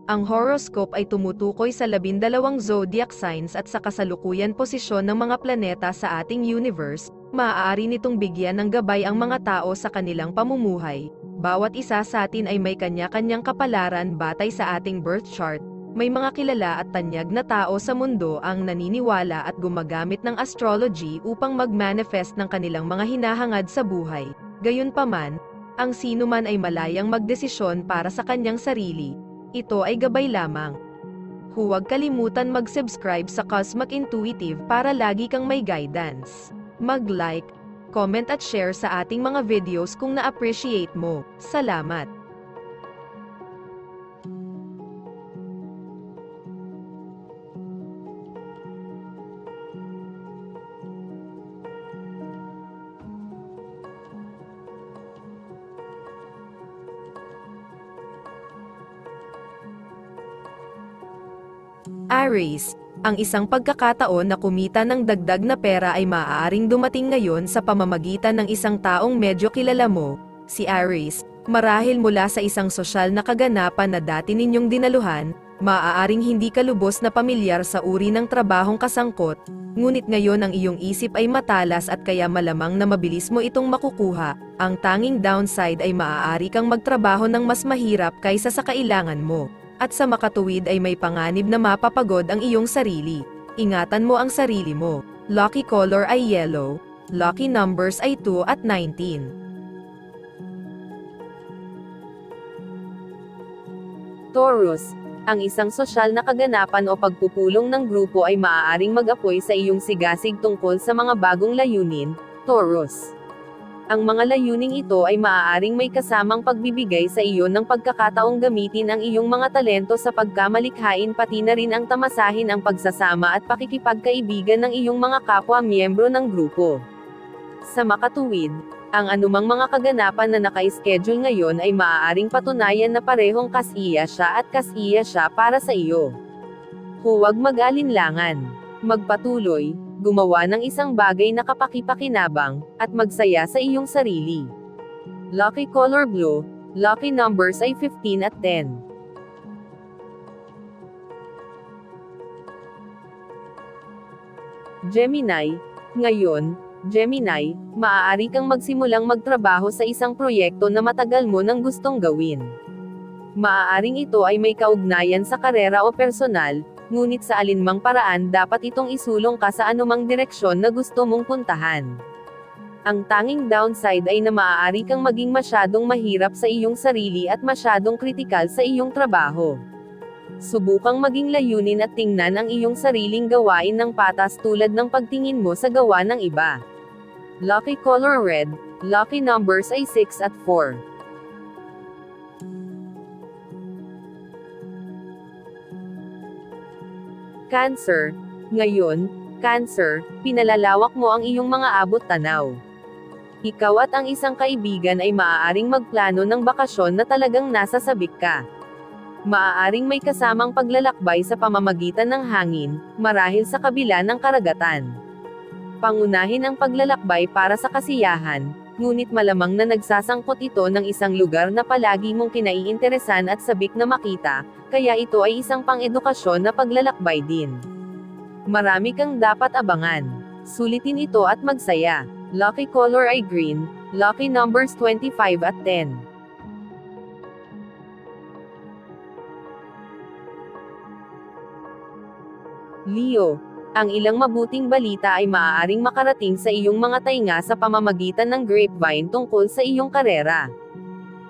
Ang horoscope ay tumutukoy sa 12 zodiac signs at sa kasalukuyan posisyon ng mga planeta sa ating universe. Maaari nitong bigyan ng gabay ang mga tao sa kanilang pamumuhay. Bawat isa sa atin ay may kanya-kanyang kapalaran batay sa ating birth chart. May mga kilala at tanyag na tao sa mundo ang naniniwala at gumagamit ng astrology upang mag-manifest ng kanilang mga hinahangad sa buhay. Gayunpaman, ang sinuman ay malayang magdesisyon para sa kanyang sarili. Ito ay gabay lamang. Huwag kalimutan mag-subscribe sa Cosmic Intuitive para lagi kang may guidance. Mag-like, comment at share sa ating mga videos kung na-appreciate mo. Salamat! Aries, ang isang pagkakataon na kumita ng dagdag na pera ay maaaring dumating ngayon sa pamamagitan ng isang taong medyo kilala mo, si Aries, marahil mula sa isang sosyal na kaganapan na dati ninyong dinaluhan, maaaring hindi ka lubos na pamilyar sa uri ng trabahong kasangkot, ngunit ngayon ang iyong isip ay matalas at kaya malamang na mabilis mo itong makukuha. Ang tanging downside ay maaari kang magtrabaho ng mas mahirap kaysa sa kailangan mo. At sa makatuwid ay may panganib na mapapagod ang iyong sarili. Ingatan mo ang sarili mo. Lucky color ay yellow. Lucky numbers ay 2 at 19. Taurus, ang isang sosyal na kaganapan o pagpupulong ng grupo ay maaaring mag-apoy sa iyong sigasig tungkol sa mga bagong layunin, Taurus. Ang mga layuning ito ay maaaring may kasamang pagbibigay sa iyo ng pagkakataong gamitin ang iyong mga talento sa pagkamalikhain pati na rin ang tamasahin ang pagsasama at pakikipagkaibigan ng iyong mga kapwa-miyembro ng grupo. Sa makatuwid, ang anumang mga kaganapan na naka-schedule ngayon ay maaaring patunayan na parehong kasiya siya at kasiya siya para sa iyo. Huwag mag-alinlangan. Magpatuloy, gumawa ng isang bagay na kapaki-pakinabang, at magsaya sa iyong sarili. Lucky color blue, lucky numbers ay 15 at 10. Gemini, ngayon, Gemini, maaari kang magsimulang magtrabaho sa isang proyekto na matagal mo nang gustong gawin. Maaaring ito ay may kaugnayan sa karera o personal, ngunit sa alinmang paraan dapat itong isulong ka sa anumang direksyon na gusto mong puntahan. Ang tanging downside ay na maaari kang maging masyadong mahirap sa iyong sarili at masyadong kritikal sa iyong trabaho. Subukang maging layunin at tingnan ang iyong sariling gawain ng patas tulad ng pagtingin mo sa gawa ng iba. Lucky color red, lucky numbers ay 6 at 4. Cancer, ngayon, Cancer, pinalalawak mo ang iyong mga abot-tanaw. Ikaw at ang isang kaibigan ay maaaring magplano ng bakasyon na talagang nasa sabik ka. Maaaring may kasamang paglalakbay sa pamamagitan ng hangin, marahil sa kabila ng karagatan. Pangunahin ang paglalakbay para sa kasiyahan, ngunit malamang na nagsasangkot ito ng isang lugar na palagi mong kinaiinteresan at sabik na makita, kaya ito ay isang pang-edukasyon na paglalakbay din. Marami kang dapat abangan. Sulitin ito at magsaya. Lucky color ay green, lucky numbers 25 at 10. Leo, ang ilang mabuting balita ay maaaring makarating sa iyong mga tainga sa pamamagitan ng grapevine tungkol sa iyong karera.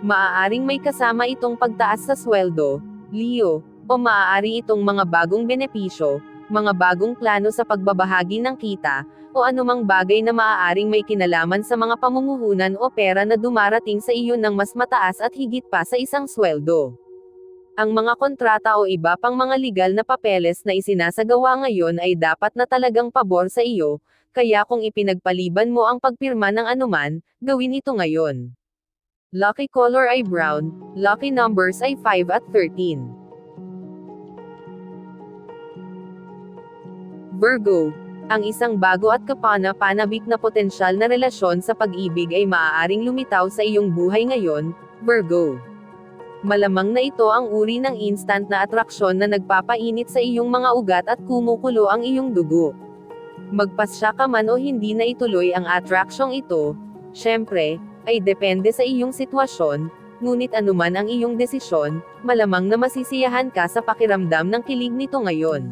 Maaaring may kasama itong pagtaas sa sweldo, Leo, o maaari itong mga bagong benepisyo, mga bagong plano sa pagbabahagi ng kita, o anumang bagay na maaaring may kinalaman sa mga pamumuhunan o pera na dumarating sa iyo ng mas mataas at higit pa sa isang sweldo. Ang mga kontrata o iba pang mga legal na papeles na isinasagawa ngayon ay dapat na talagang pabor sa iyo, kaya kung ipinagpaliban mo ang pagpirma ng anuman, gawin ito ngayon. Lucky color ay brown, lucky numbers ay 5 at 13. Virgo, ang isang bago at kapana-panabik na potensyal na relasyon sa pag-ibig ay maaaring lumitaw sa iyong buhay ngayon, Virgo. Malamang na ito ang uri ng instant na atraksyon na nagpapainit sa iyong mga ugat at kumukulo ang iyong dugo. Magpasya ka man o hindi na ituloy ang atraksyong ito, syempre, ay depende sa iyong sitwasyon, ngunit anuman ang iyong desisyon, malamang na masisiyahan ka sa pakiramdam ng kilig nito ngayon.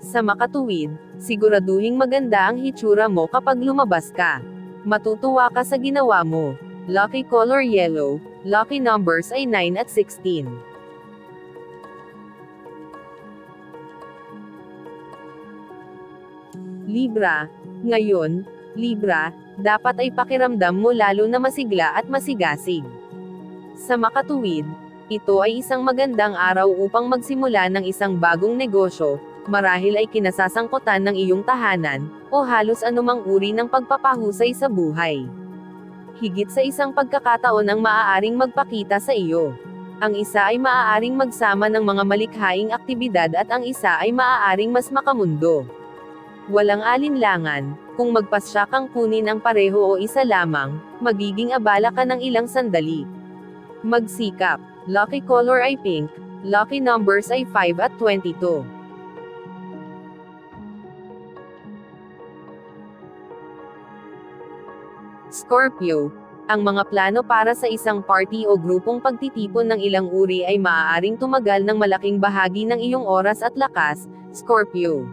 Sa makatuwid, siguraduhing maganda ang hitsura mo kapag lumabas ka. Matutuwa ka sa ginawa mo. Lucky color yellow, lucky numbers ay 9 at 16. Libra. Ngayon, Libra, dapat ay pakiramdam mo lalo na masigla at masigasig. Sa makatuwid, ito ay isang magandang araw upang magsimula ng isang bagong negosyo, marahil ay kinasasangkutan ng iyong tahanan, o halos anumang uri ng pagpapahusay sa buhay. Higit sa isang pagkakataon ang maaaring magpakita sa iyo. Ang isa ay maaaring magsama ng mga malikhaing aktibidad at ang isa ay maaaring mas makamundo. Walang alinlangan, kung magpasya kang kunin ang pareho o isa lamang, magiging abala ka ng ilang sandali. Magsikap. Lucky color ay pink, lucky numbers ay 5 at 22. Scorpio. Ang mga plano para sa isang party o grupong pagtitipon ng ilang uri ay maaaring tumagal ng malaking bahagi ng iyong oras at lakas, Scorpio.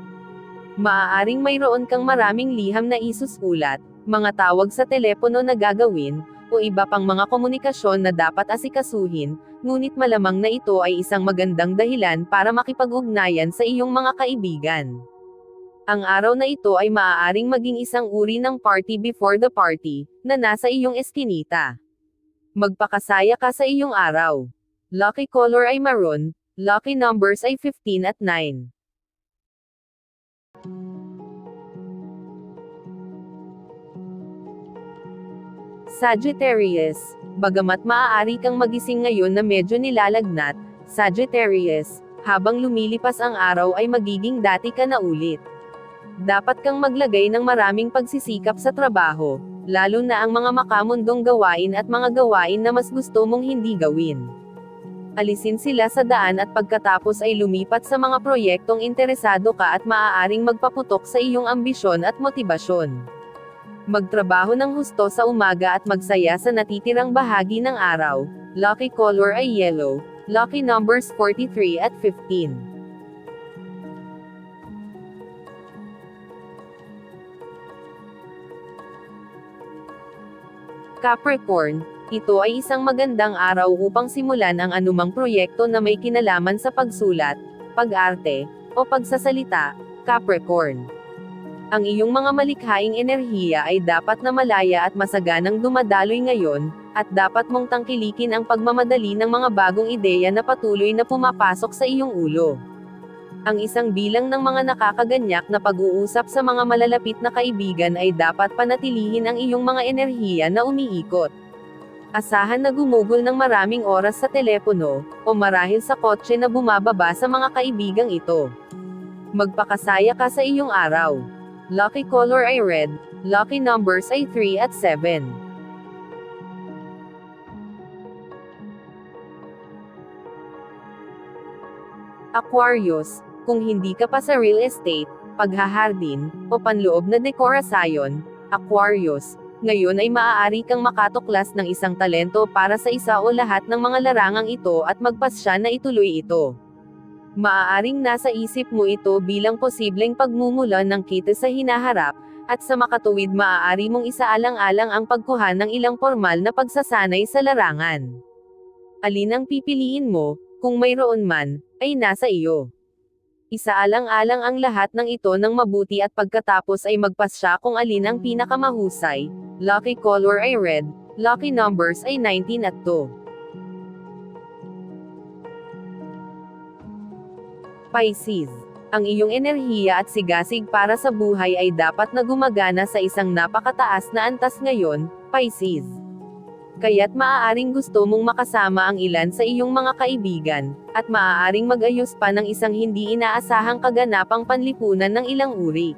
Maaaring mayroon kang maraming liham na isusulat, mga tawag sa telepono na gagawin, o iba pang mga komunikasyon na dapat asikasuhin, ngunit malamang na ito ay isang magandang dahilan para makipag-ugnayan sa iyong mga kaibigan. Ang araw na ito ay maaaring maging isang uri ng party before the party, na nasa iyong eskinita. Magpakasaya ka sa iyong araw. Lucky color ay maroon, lucky numbers ay 15 at 9. Sagittarius. Bagamat maaari kang magising ngayon na medyo nilalagnat, Sagittarius, habang lumilipas ang araw ay magiging dati ka na ulit. Dapat kang maglagay ng maraming pagsisikap sa trabaho, lalo na ang mga makamundong gawain at mga gawain na mas gusto mong hindi gawin. Alisin sila sa daan at pagkatapos ay lumipat sa mga proyektong interesado ka at maaaring magpaputok sa iyong ambisyon at motibasyon. Magtrabaho ng husto sa umaga at magsaya sa natitirang bahagi ng araw. Lucky color ay yellow, lucky numbers 43 at 15. Capricorn, ito ay isang magandang araw upang simulan ang anumang proyekto na may kinalaman sa pagsulat, pag-arte, o pagsasalita, Capricorn. Ang iyong mga malikhaing enerhiya ay dapat na malaya at masaganang dumadaloy ngayon, at dapat mong tangkilikin ang pagmamadali ng mga bagong ideya na patuloy na pumapasok sa iyong ulo. Ang isang bilang ng mga nakakaganyak na pag-uusap sa mga malalapit na kaibigan ay dapat panatilihin ang iyong mga enerhiya na umiikot. Asahan na gumugol ng maraming oras sa telepono, o marahil sa kotse na bumababa sa mga kaibigang ito. Magpakasaya ka sa iyong araw. Lucky color ay red, lucky numbers ay 3 at 7. Aquarius, kung hindi ka pa sa real estate, paghahardin, o panloob na dekorasyon, Aquarius, ngayon ay maaari kang makatuklas ng isang talento para sa isa o lahat ng mga larangang ito at magpasya na ituloy ito. Maaaring nasa isip mo ito bilang posibleng pagmumulan ng kita sa hinaharap, at sa makatuwid maaari mong isaalang-alang ang pagkuha ng ilang formal na pagsasanay sa larangan. Alin ang pipiliin mo, kung mayroon man, ay nasa iyo. Isaalang-alang ang lahat ng ito ng mabuti at pagkatapos ay magpasya kung alin ang pinakamahusay. Lucky color ay red, lucky numbers ay 19 at 2. Pisces. Ang iyong enerhiya at sigasig para sa buhay ay dapat na gumagana sa isang napakataas na antas ngayon, Pisces. Kaya't maaaring gusto mong makasama ang ilan sa iyong mga kaibigan, at maaaring mag-ayos pa ng isang hindi inaasahang kaganapang panlipunan ng ilang uri.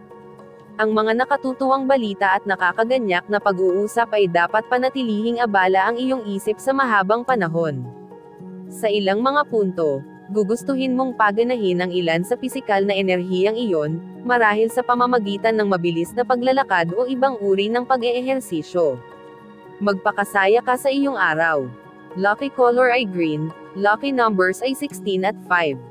Ang mga nakatutuwang balita at nakakaganyak na pag-uusap ay dapat panatilihing abala ang iyong isip sa mahabang panahon. Sa ilang mga punto, gugustuhin mong paganahin ang ilan sa pisikal na enerhiyang iyon, marahil sa pamamagitan ng mabilis na paglalakad o ibang uri ng pag-eehersisyo. Magpakasaya ka sa iyong araw. Lucky color ay green, lucky numbers ay 16 at 5.